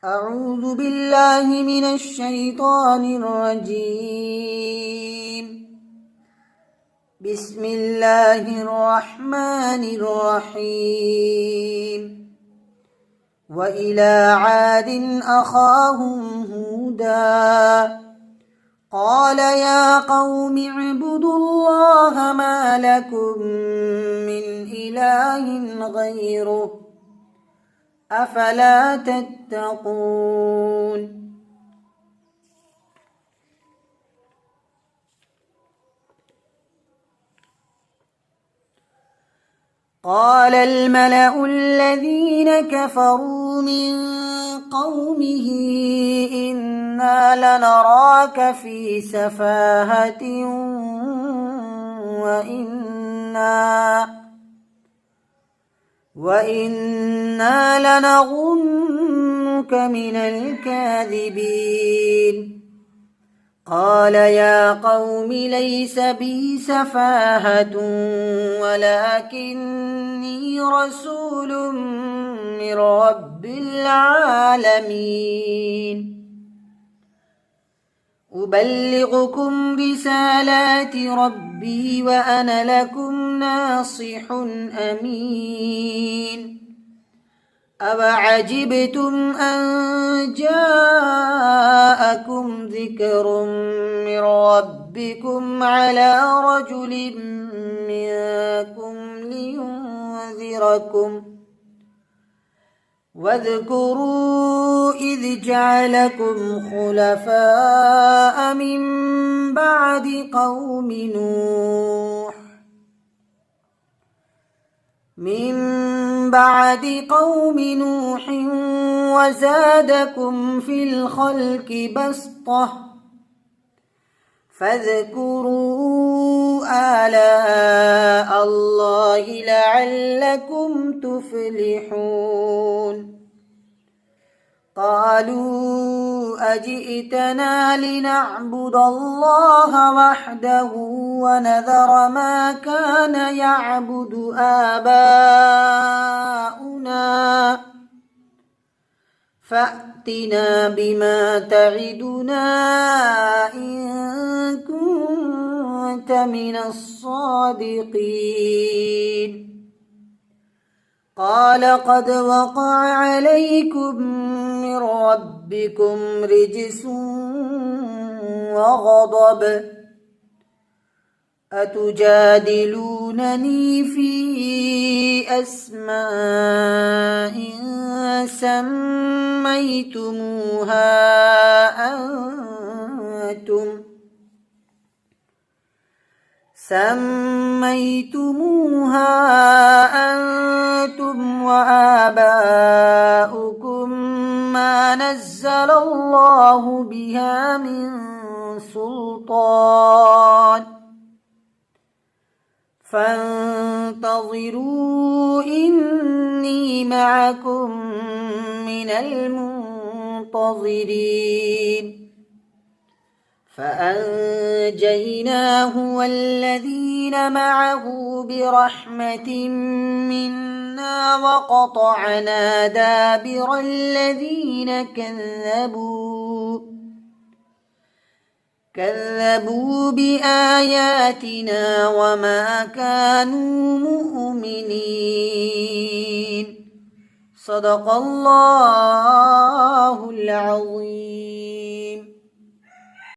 أعوذ بالله من الشيطان الرجيم. بسم الله الرحمن الرحيم. وإلى عاد أخاهم هودا قال يا قوم اعبدوا الله ما لكم من إله غيره أفلا تتقون. قال الملأ الذين كفروا من قومه إنا لنراك في سفاهة وإنا لنظنك من الكاذبين. قال يا قوم ليس بي سفاهة ولكني رسول من رب العالمين أبلغكم رسالات ربي وأنا لكم ناصح أمين. أوعجبتم أن جاءكم ذكر من ربكم على رجل منكم لينذركم واذكروا إذ جعلكم خلفاء من بعد قوم نوح وزادكم في الخلق بسطة فاذكروا آلاء الله لعلكم تفلحون. قالوا أجئتنا لنعبد الله وحده ونذر ما كان يعبد آباؤنا فأتنا بما تعدنا إن كنت من الصادقين. قال قد وقع عليكم من ربكم رجس وغضب أتجادلونني في أسماء سميتموها أنتم وآباؤكم ما نزل الله بها من سلطان فانتظروا إني معكم من المنتظرين. فأنجيناه والذين معه برحمة منا وقطعنا دابر الذين كذبوا بآياتنا وما كانوا مؤمنين. صدق الله العظيم.